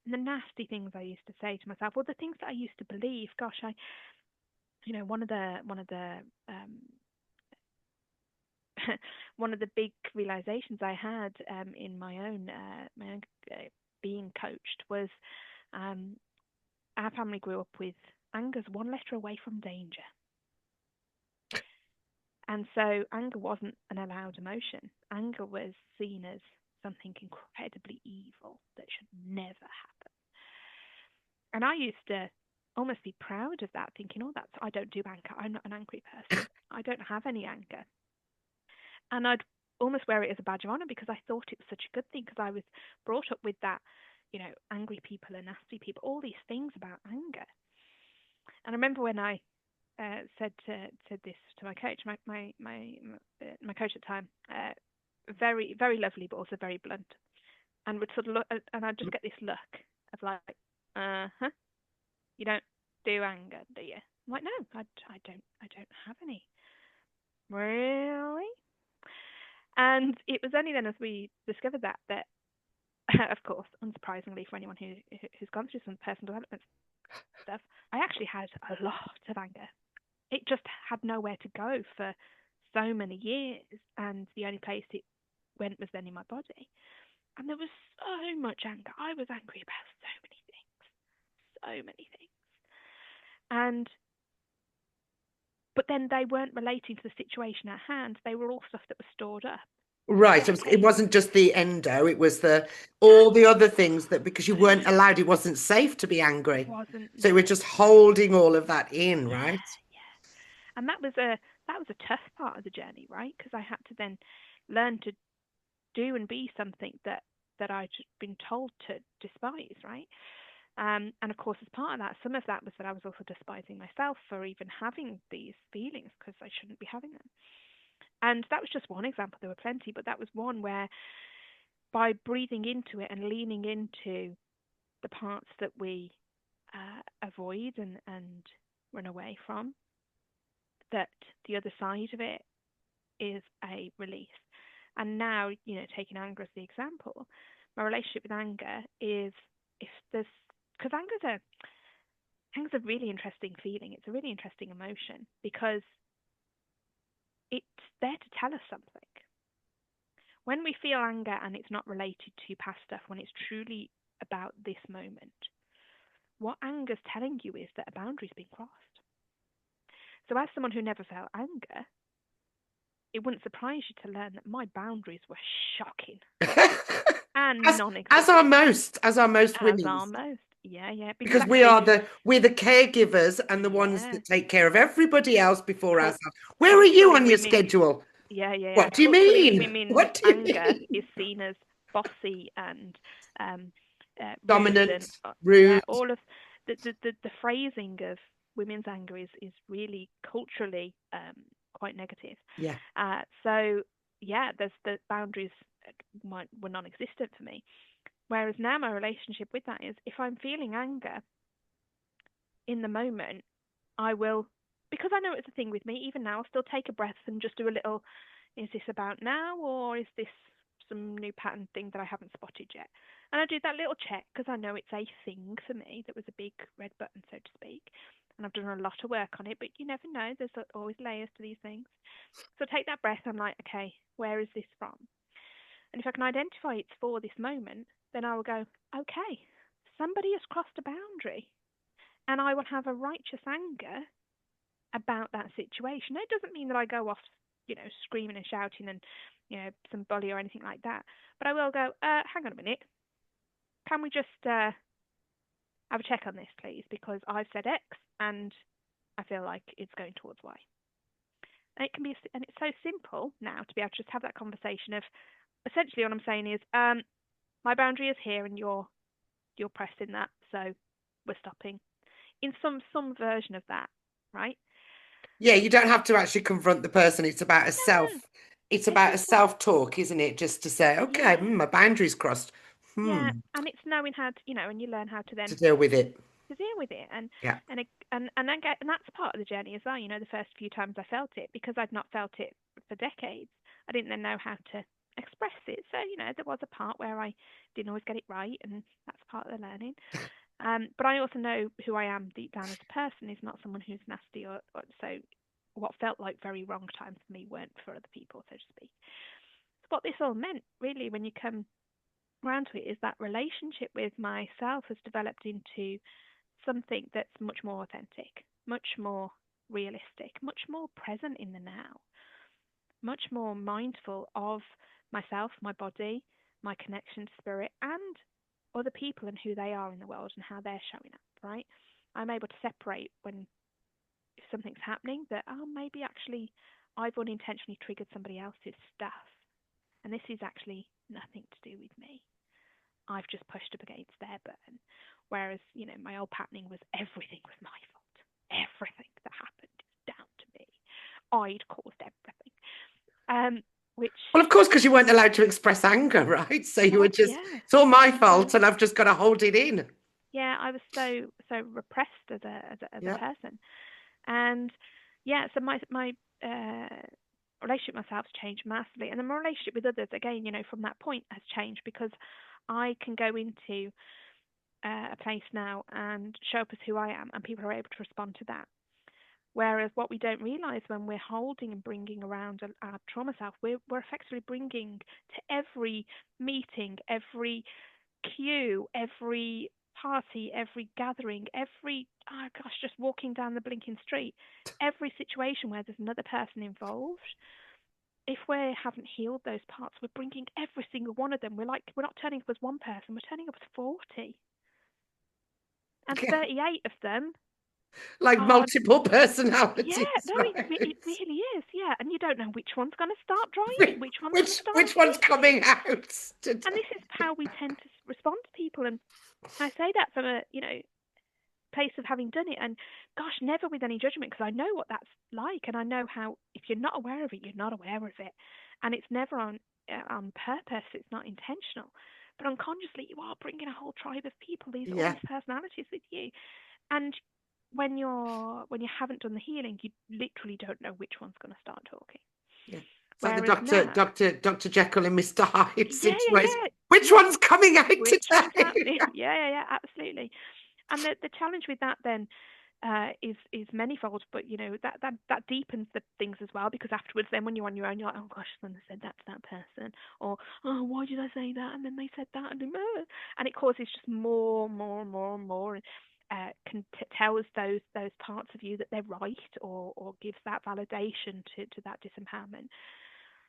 And the nasty things I used to say to myself, or the things that I used to believe. Gosh, one of the one of the big realizations I had in my own being coached was our family grew up with anger's one letter away from danger. And so anger wasn't an allowed emotion. Anger was seen as something incredibly evil that should never happen. And I used to almost be proud of that, thinking, oh, I don't do anger. I'm not an angry person. I don't have any anger. And I'd almost wear it as a badge of honor because I thought it was such a good thing, because I was brought up with that, angry people are nasty people, all these things about anger. And I remember when I said this to my coach, my coach at the time, very, very lovely, but also very blunt, and would sort of look, and I'd just get this look of like, you don't do anger, do you? I'm like, no, I don't have any. Really? And it was only then as we discovered that, of course, unsurprisingly for anyone who's gone through some personal development stuff, I actually had a lot of anger. It just had nowhere to go for so many years, and the only place it went was then in my body. And there was so much anger. I was angry about so many things. But then they weren't relating to the situation at hand. They were all stuff that was stored up. Right. It wasn't just the endo, it was all the other things that, because you weren't allowed, it wasn't safe to be angry. So we're just holding all of that in, right? Yeah. And that was a tough part of the journey, right? Because I had to then learn to do and be something that I'd been told to despise, right? And of course, as part of that, some of that was that I was also despising myself for even having these feelings, because I shouldn't be having them. And that was just one example. There were plenty, but that was one where, by breathing into it and leaning into the parts that we avoid and run away from, that the other side of it is a release. And now, taking anger as the example, my relationship with anger is, because anger's a really interesting feeling. It's a really interesting emotion, because it's there to tell us something. When we feel anger and it's not related to past stuff, when it's truly about this moment, what anger's telling you is that a boundary's been crossed. So as someone who never felt anger, it wouldn't surprise you to learn that my boundaries were shocking and non-existent. As are most women. Yeah. Because we're the caregivers and the ones that take care of everybody else before ourselves. Where are you on your schedule? Yeah. What do you mean? Women's anger is seen as bossy and dominant, rude. Yeah, all of the phrasing of women's anger is really culturally quite negative. Yeah. So there's the boundaries were non-existent for me. Whereas now my relationship with that is, if I'm feeling anger in the moment, I will, because I know it's a thing with me, even now, I'll still take a breath and just do a little, is this about now, or is this some new pattern thing that I haven't spotted yet? And I do that little check, because I know it's a thing for me that was a big red button, so to speak. And I've done a lot of work on it, but you never know. There's always layers to these things. So I take that breath, I'm like, okay, where is this from? And if I can identify it's for this moment, then I will go, okay, somebody has crossed a boundary, and I will have a righteous anger about that situation. It doesn't mean that I go off, screaming and shouting and, some bully or anything like that. But I will go, hang on a minute. Can we just have a check on this, please? Because I've said X and I feel like it's going towards Y. And it can be, and it's so simple now to be able to just have that conversation of, essentially what I'm saying is, my boundary is here and you're pressing that, so we're stopping. In some version of that, right? Yeah, you don't have to actually confront the person. It's about it's about a self-talk, isn't it? Just to say, okay, my boundary's crossed. Yeah, and it's knowing how to, and you learn how to then deal with it. And that's part of the journey as well. The first few times I felt it, because I'd not felt it for decades, I didn't then know how to express it. So there was a part where I didn't always get it right, and that's part of the learning. But I also know who I am deep down as a person is not someone who's nasty, or so what felt like very wrong times for me weren't for other people, so to speak. So what this all meant, really, when you come around to it, is that relationship with myself has developed into something that's much more authentic, much more realistic, much more present in the now, much more mindful of myself, my body, my connection to spirit, and other people and who they are in the world and how they're showing up, right? I'm able to separate when if something's happening that, oh, maybe actually I've unintentionally triggered somebody else's stuff. And this is actually nothing to do with me. I've just pushed up against their button. Whereas, my old patterning was everything was my fault. Everything that happened is down to me. I'd caused everything. Well, of course, because you weren't allowed to express anger, right? So you were just, yeah. it's all my fault, and I've just got to hold it in. Yeah, I was so repressed as a person, and so my relationship with myself's changed massively, and then my relationship with others, again, from that point has changed because I can go into a place now and show up as who I am, and people are able to respond to that. Whereas what we don't realise when we're holding and bringing around our trauma self, we're effectively bringing to every meeting, every cue, every party, every gathering, just walking down the blinking street, every situation where there's another person involved. If we haven't healed those parts, we're bringing every single one of them. We're not turning up as one person, we're turning up as 40. And 38 of them multiple personalities. Yeah, no, right? it really is. Yeah, and you don't know which one's going to start driving, which one's going to start which one's coming out today. And this is how we tend to respond to people. And I say that from a place of having done it, and gosh, never with any judgment, because I know what that's like, and I know how if you're not aware of it, you're not aware of it, and it's never on purpose. It's not intentional, but unconsciously you are bringing a whole tribe of people, all these personalities with you, and when you haven't done the healing, you literally don't know which one's going to start talking. Yeah. It's like the Dr. Jekyll and Mr. Hyde situation. Yeah. Which one's coming out today? Yeah, absolutely. And the challenge with that then is manifold, but that deepens the things as well, because afterwards, then when you're on your own, you're like, oh gosh, someone said that to that person, or oh, why did I say that? And then they said that, and it causes just more. Tells those parts of you that they're right, or gives that validation to that disempowerment.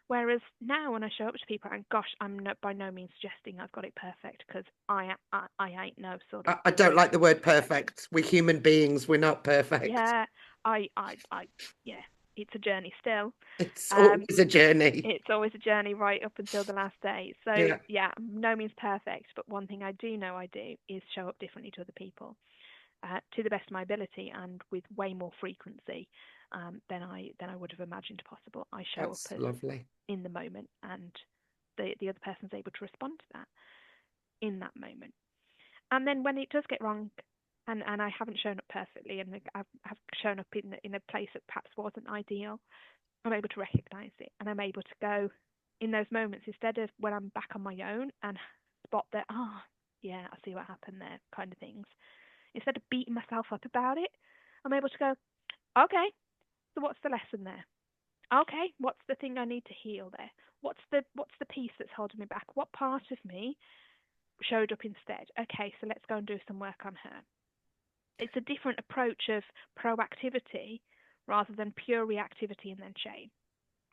Whereas now, when I show up to people, and gosh, I'm by no means suggesting I've got it perfect, because I ain't no sort of. I don't like the word perfect. We're human beings. We're not perfect. Yeah, it's a journey still. It's always a journey. It's always a journey right up until the last day. So yeah, no means perfect, but one thing I do know I do is show up differently to other people. To the best of my ability, and with way more frequency than I would have imagined possible. I show up as lovely in the moment, and the other person's able to respond to that in that moment. And then when it does get wrong, and I haven't shown up perfectly, and I've shown up in a place that perhaps wasn't ideal, I'm able to recognise it, and I'm able to go in those moments, instead of when I'm back on my own and spot that, I see what happened there, kind of things. Instead of beating myself up about it, I'm able to go, okay, so what's the lesson there? Okay, what's the thing I need to heal there? What's the piece that's holding me back? What part of me showed up instead? Okay, so let's go and do some work on her. It's a different approach of proactivity rather than pure reactivity and then shame.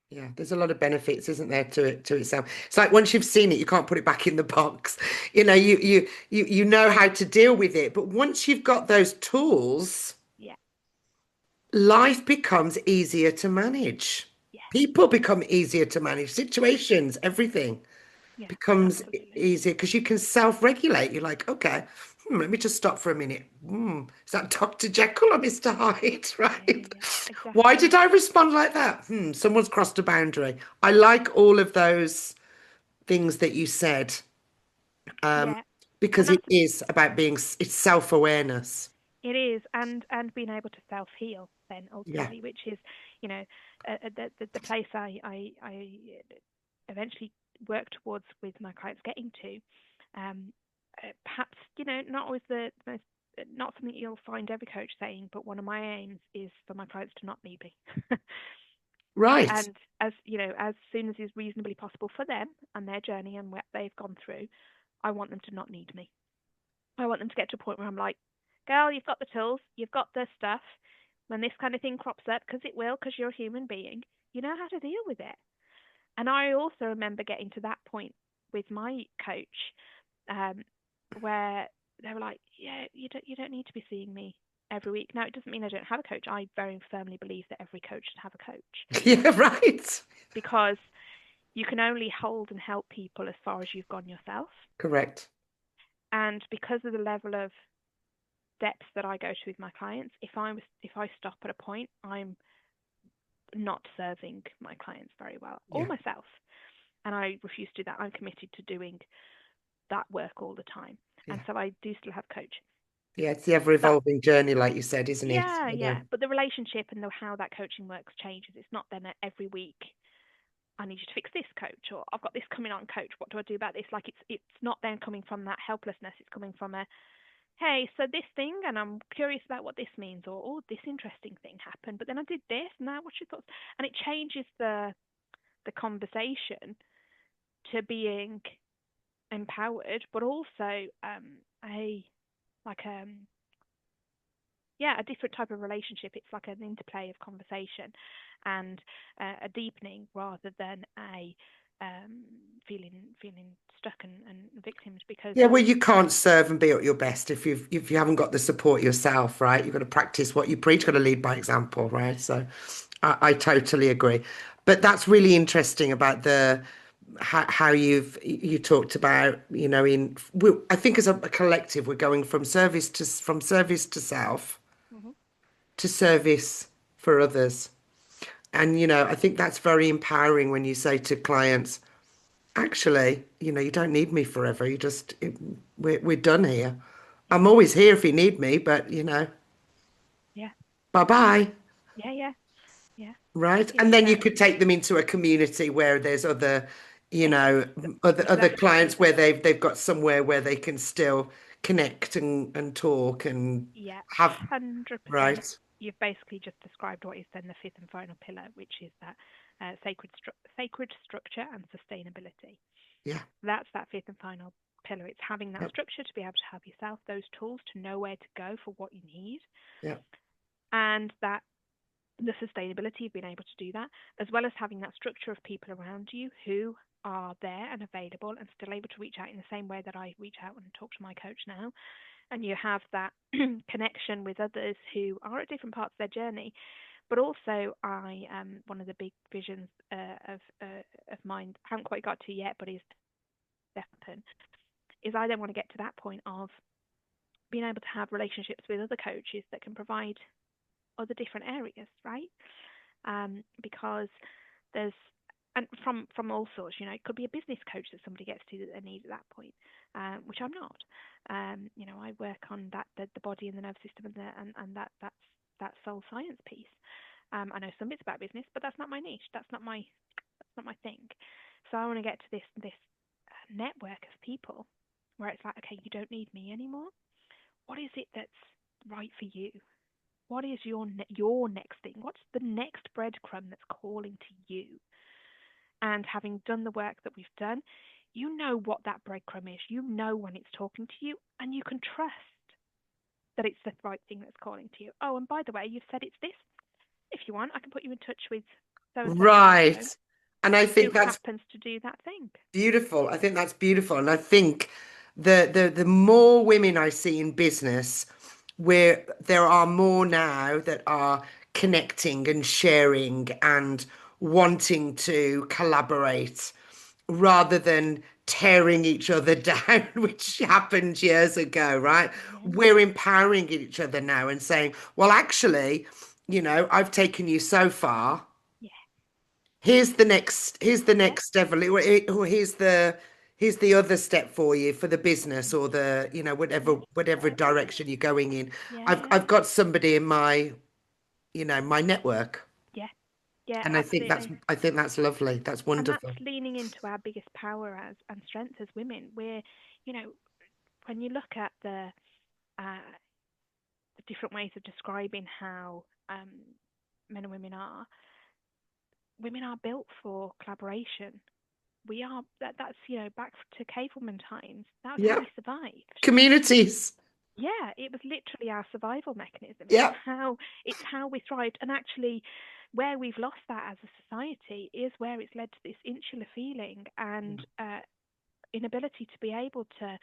Yeah, there's a lot of benefits, isn't there, to itself. It's like once you've seen it, you can't put it back in the box. You know how to deal with it. But once you've got those tools, life becomes easier to manage. Yeah. People become easier to manage. Situations, everything becomes easier, because you can self-regulate. You're like, okay, let me just stop for a minute. Is that Dr. Jekyll or Mr. Hyde? Right? Yeah, exactly. Why did I respond like that? Someone's crossed a boundary. I like all of those things that you said, because it is about it's self-awareness. It is, and being able to self-heal then ultimately, which is, the place I eventually work towards with my clients getting to. Perhaps, not always not something you'll find every coach saying, but one of my aims is for my clients to not need me. Right. And as soon as is reasonably possible for them and their journey and what they've gone through, I want them to not need me. I want them to get to a point where I'm like, girl, you've got the tools, you've got the stuff. When this kind of thing crops up, because it will, because you're a human being, you know how to deal with it. And I also remember getting to that point with my coach, where they were like, yeah, you don't need to be seeing me every week. Now, it doesn't mean I don't have a coach. I very firmly believe that every coach should have a coach. Yeah, right. Because you can only hold and help people as far as you've gone yourself. Correct. And because of the level of depth that I go to with my clients, if I stop at a point, I'm not serving my clients very well, or myself. And I refuse to do that. I'm committed to doing that work all the time. And so I do still have coach. Yeah, it's the ever-evolving journey, like you said, isn't it? Yeah. But the relationship and how that coaching works changes. It's not then every week, I need you to fix this, coach, or I've got this coming on, coach. What do I do about this? Like it's not then coming from that helplessness. It's coming from a, hey, so this thing, and I'm curious about what this means, or oh, this interesting thing happened, but then I did this. Now, what's your thoughts? And it changes the conversation to being empowered, but also a different type of relationship. It's like an interplay of conversation and a deepening rather than a feeling stuck and victims. Because well, you can't serve and be at your best if you haven't got the support yourself, right? You've got to practice what you preach, got to lead by example, right? So I totally agree. But that's really interesting about how you talked about, I think as a collective, we're going from service to self to service for others. And, I think that's very empowering when you say to clients, actually, you don't need me forever. We're done here. I'm always here if you need me, but, bye-bye. Yeah. Right. And then you could take them into a community where there's other, other clients where they've got somewhere where they can still connect and talk and have 100%. right. You've basically just described what is then the fifth and final pillar, which is that sacred structure and sustainability. Yeah. That's that fifth and final pillar. It's having that structure to be able to have yourself, those tools to know where to go for what you need. Yeah. And that the sustainability of being able to do that, as well as having that structure of people around you who are there and available and still able to reach out in the same way that I reach out and talk to my coach now. And you have that connection with others who are at different parts of their journey. But also, one of the big visions of mine, I haven't quite got to yet, but is definitely, is I then want to get to that point of being able to have relationships with other coaches that can provide other different areas, right? Because there's, and from all sorts, it could be a business coach that somebody gets to that they need at that point, which I'm not. I work on that the body and the nervous system and that soul science piece. I know some bits about business, but that's not my niche. That's not my thing. So I want to get to this network of people where it's like, okay, you don't need me anymore. What is it that's right for you? What is your next thing? What's the next breadcrumb that's calling to you? And having done the work that we've done, you know what that breadcrumb is. You know when it's talking to you, and you can trust that it's the right thing that's calling to you. Oh, and by the way, you've said it's this. If you want, I can put you in touch with so-and-so. Right. And I think who that's happens to do that thing. Beautiful. I think that's beautiful. And I think the more women I see in business, where there are more now that are connecting and sharing and wanting to collaborate rather than tearing each other down, which happened years ago, right? Yeah. We're empowering each other now and saying, well, actually, I've taken you so far. Yeah. Here's the next step. Or here's the other step for you for the business or the, whatever direction you're going in. I've got somebody in my, my network. Yeah, And absolutely. I think that's lovely. That's wonderful. And that's leaning into our biggest power and strength as women. We're, when you look at the different ways of describing how men and women are built for collaboration. We are that's back to cavewoman times. That was how we survived. Communities. Yeah, it was literally our survival mechanism. Yeah. It's how we thrived. And actually, where we've lost that as a society is where it's led to this insular feeling and inability to be able to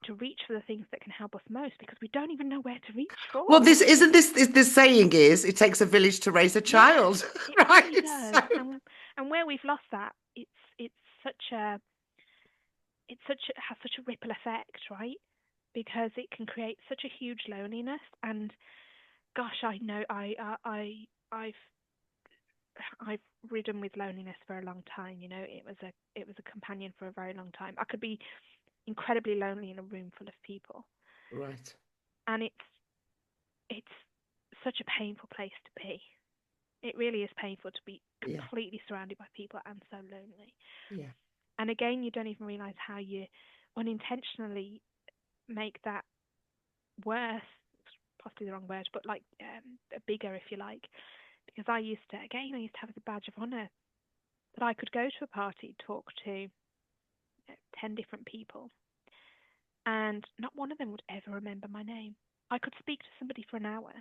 to reach for the things that can help us most, because we don't even know where to reach for. Well, this isn't this saying is it takes a village to raise a child, it right? really does. So... and where we've lost that, it's such a has such a ripple effect, right? Because it can create such a huge loneliness. And gosh, I know I've ridden with loneliness for a long time. You know, it was a companion for a very long time. I could be incredibly lonely in a room full of people, Right. and it's such a painful place to be. It really is painful to be completely surrounded by people and so lonely. Yeah. And again, you don't even realize how you unintentionally make that worse. It's possibly the wrong word, but like bigger, if you like. Because I used to have as a badge of honor that I could go to a party, talk to 10 different people, and not one of them would ever remember my name. I could speak to somebody for an hour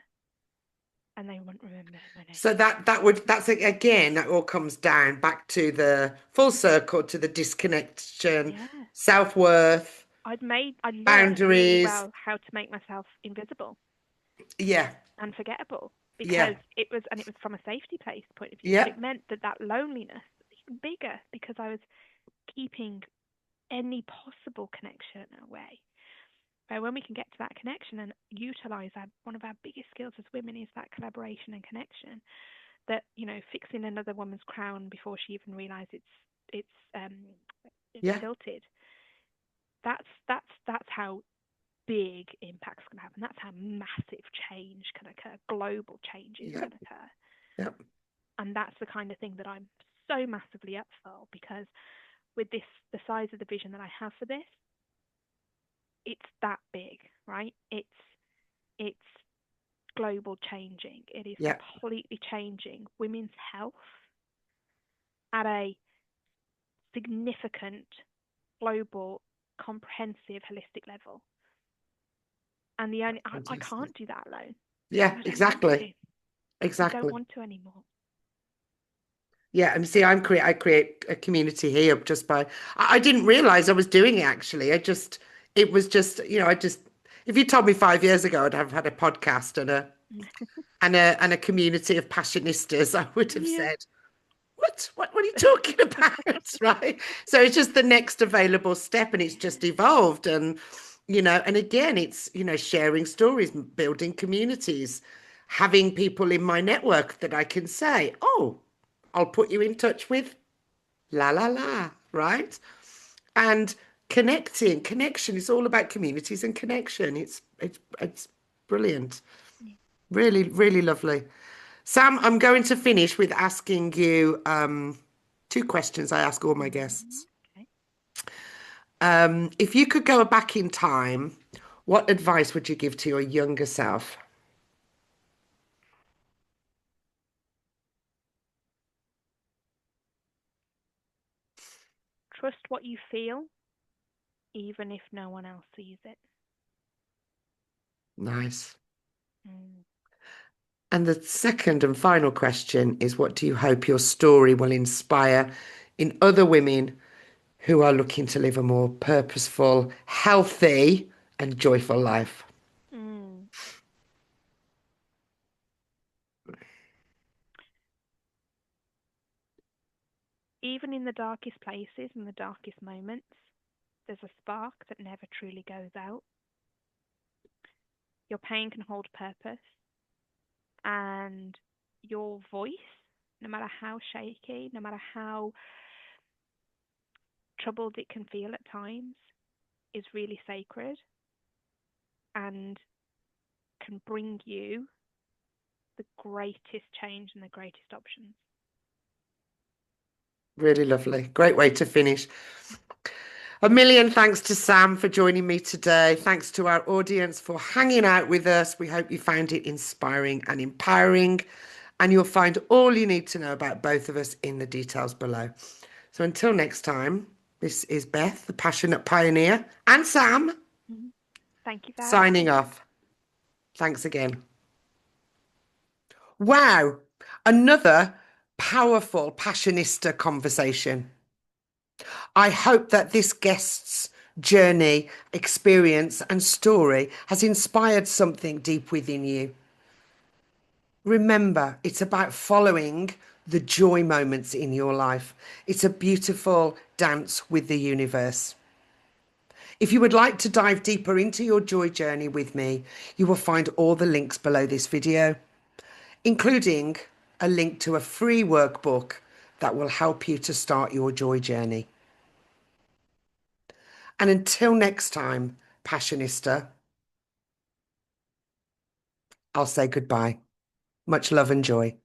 and they wouldn't remember my name. So that's again, that all comes down back to the full circle, to the disconnection, self-worth. I learned boundaries. Really well how to make myself invisible. Yeah. And forgettable, because it was from a safety place point of view. Yeah. But it meant that loneliness was even bigger, because I was keeping any possible connection away. But when we can get to that connection and utilize one of our biggest skills as women is that collaboration and connection. That, you know, fixing another woman's crown before she even realizes it's tilted. That's how big impacts can happen. That's how massive change can occur. Global changes can occur. Yep. And that's the kind of thing that I'm so massively up for, because with the size of the vision that I have for this, it's that big, right? It's global changing. It is completely changing women's health at a significant, global, comprehensive, holistic level. And I can't do that alone. Yeah, exactly. Exactly. I don't want to anymore. Yeah, and see, I create a community here just by, I didn't realize I was doing it actually. It was just, you know, if you told me 5 years ago I'd have had a podcast and a community of passionistas, I would have said, what are you talking about? Right. So it's just the next available step, and it's just evolved. And, you know, and again, it's, you know, sharing stories, building communities, having people in my network that I can say, oh, I'll put you in touch with la, right? And connection is all about communities and connection. It's brilliant. Really, really lovely. Sam, I'm going to finish with asking you 2 questions I ask all my guests. Okay. If you could go back in time, what advice would you give to your younger self? Trust what you feel, even if no one else sees it. Nice. And the second and final question is, what do you hope your story will inspire in other women who are looking to live a more purposeful, healthy, and joyful life? Even in the darkest places and the darkest moments, there's a spark that never truly goes out. Your pain can hold purpose, and your voice, no matter how shaky, no matter how troubled it can feel at times, is really sacred and can bring you the greatest change and the greatest options. Really lovely. Great way to finish. A million thanks to Sam for joining me today. Thanks to our audience for hanging out with us. We hope you found it inspiring and empowering, and you'll find all you need to know about both of us in the details below. So until next time, this is Beth, the Passionate Pioneer, and Sam. Thank you for signing off. Thanks again. Wow, another powerful Passionista conversation. I hope that this guest's journey, experience, and story has inspired something deep within you. Remember, it's about following the joy moments in your life. It's a beautiful dance with the universe. If you would like to dive deeper into your joy journey with me, you will find all the links below this video, including a link to a free workbook that will help you to start your joy journey. And until next time, Passionista, I'll say goodbye. Much love and joy.